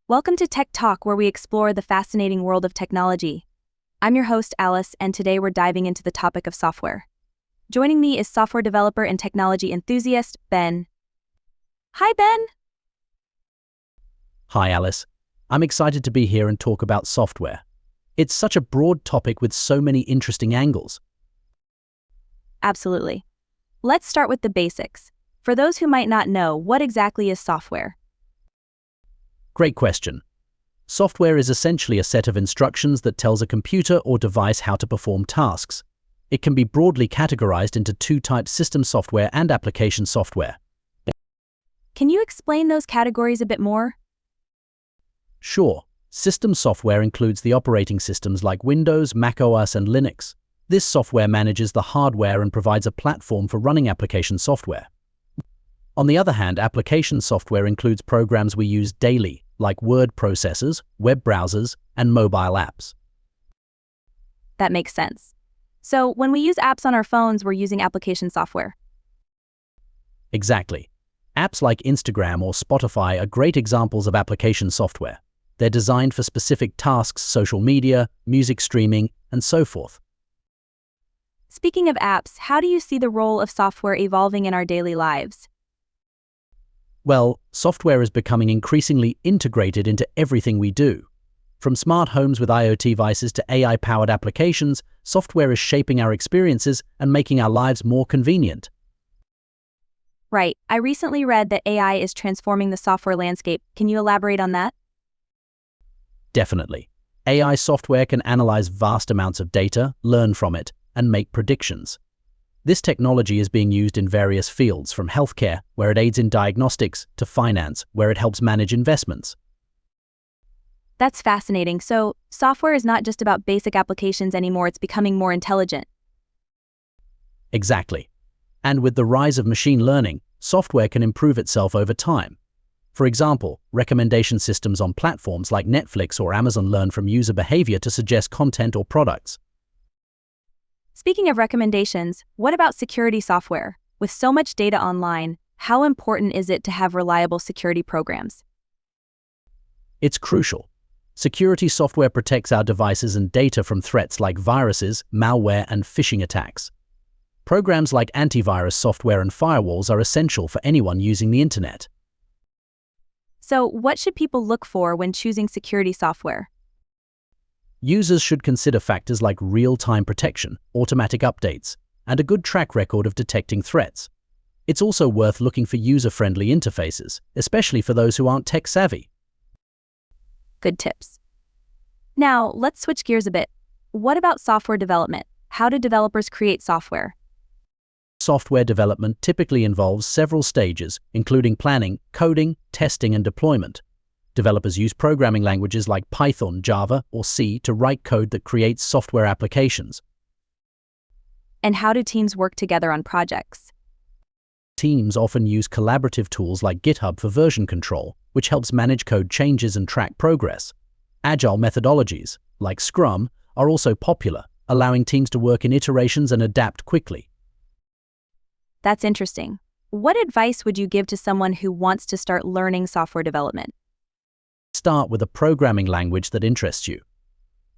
Welcome to Tech Talk, where we explore the fascinating world of technology. I'm your host, Alice, and today we're diving into the topic of software. Joining me is software developer and technology enthusiast, Ben. Hi, Ben. Hi, Alice. I'm excited to be here and talk about software. It's such a broad topic with so many interesting angles. Absolutely. Let's start with the basics. For those who might not know, what exactly is software? Great question. Software is essentially a set of instructions that tells a computer or device how to perform tasks. It can be broadly categorized into two types: system software and application software. Can you explain those categories a bit more? Sure. System software includes the operating systems like Windows, macOS, and Linux. This software manages the hardware and provides a platform for running application software. On the other hand, application software includes programs we use daily, like word processors, web browsers, and mobile apps. That makes sense. So, when we use apps on our phones, we're using application software. Exactly. Apps like Instagram or Spotify are great examples of application software. They're designed for specific tasks: social media, music streaming, and so forth. Speaking of apps, how do you see the role of software evolving in our daily lives? Well, software is becoming increasingly integrated into everything we do. From smart homes with IoT devices to AI-powered applications, software is shaping our experiences and making our lives more convenient. Right. I recently read that AI is transforming the software landscape. Can you elaborate on that? Definitely. AI software can analyze vast amounts of data, learn from it, and make predictions. This technology is being used in various fields, from healthcare, where it aids in diagnostics, to finance, where it helps manage investments. That's fascinating. So, software is not just about basic applications anymore, it's becoming more intelligent. Exactly. And with the rise of machine learning, software can improve itself over time. For example, recommendation systems on platforms like Netflix or Amazon learn from user behavior to suggest content or products. Speaking of recommendations, what about security software? With so much data online, how important is it to have reliable security programs? It's crucial. Security software protects our devices and data from threats like viruses, malware, and phishing attacks. Programs like antivirus software and firewalls are essential for anyone using the internet. So, what should people look for when choosing security software? Users should consider factors like real-time protection, automatic updates, and a good track record of detecting threats. It's also worth looking for user-friendly interfaces, especially for those who aren't tech-savvy. Good tips. Now, let's switch gears a bit. What about software development? How do developers create software? Software development typically involves several stages, including planning, coding, testing, and deployment. Developers use programming languages like Python, Java, or C to write code that creates software applications. And how do teams work together on projects? Teams often use collaborative tools like GitHub for version control, which helps manage code changes and track progress. Agile methodologies, like Scrum, are also popular, allowing teams to work in iterations and adapt quickly. That's interesting. What advice would you give to someone who wants to start learning software development? Start with a programming language that interests you.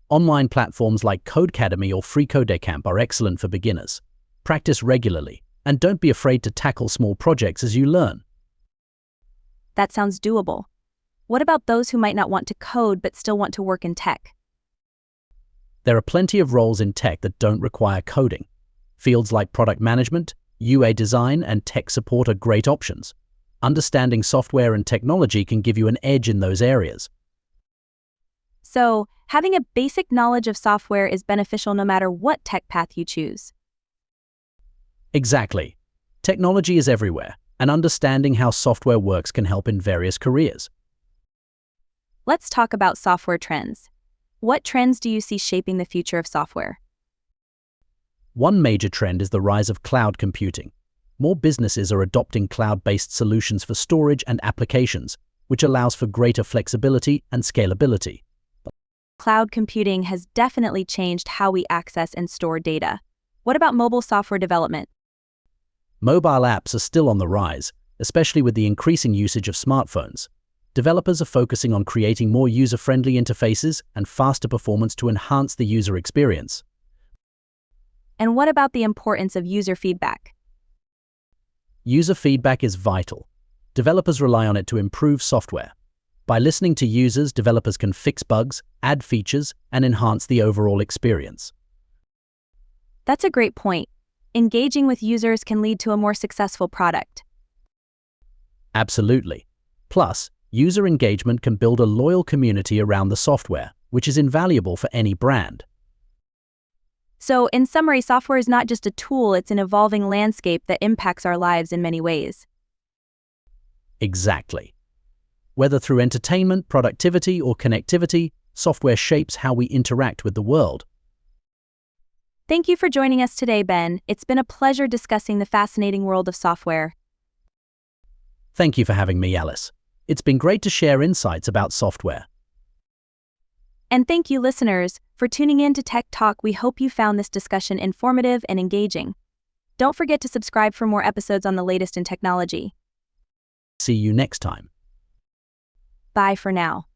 Online platforms like Codecademy or FreeCodeCamp are excellent for beginners. Practice regularly, and don't be afraid to tackle small projects as you learn. That sounds doable. What about those who might not want to code but still want to work in tech? There are plenty of roles in tech that don't require coding. Fields like product management, UA design, and tech support are great options. Understanding software and technology can give you an edge in those areas. So, having a basic knowledge of software is beneficial no matter what tech path you choose. Exactly. Technology is everywhere, and understanding how software works can help in various careers. Let's talk about software trends. What trends do you see shaping the future of software? One major trend is the rise of cloud computing. More businesses are adopting cloud-based solutions for storage and applications, which allows for greater flexibility and scalability. Cloud computing has definitely changed how we access and store data. What about mobile software development? Mobile apps are still on the rise, especially with the increasing usage of smartphones. Developers are focusing on creating more user-friendly interfaces and faster performance to enhance the user experience. And what about the importance of user feedback? User feedback is vital. Developers rely on it to improve software. By listening to users, developers can fix bugs, add features, and enhance the overall experience. That's a great point. Engaging with users can lead to a more successful product. Absolutely. Plus, user engagement can build a loyal community around the software, which is invaluable for any brand. So, in summary, software is not just a tool, it's an evolving landscape that impacts our lives in many ways. Exactly. Whether through entertainment, productivity, or connectivity, software shapes how we interact with the world. Thank you for joining us today, Ben. It's been a pleasure discussing the fascinating world of software. Thank you for having me, Alice. It's been great to share insights about software. And thank you, listeners, for tuning in to Tech Talk. We hope you found this discussion informative and engaging. Don't forget to subscribe for more episodes on the latest in technology. See you next time. Bye for now.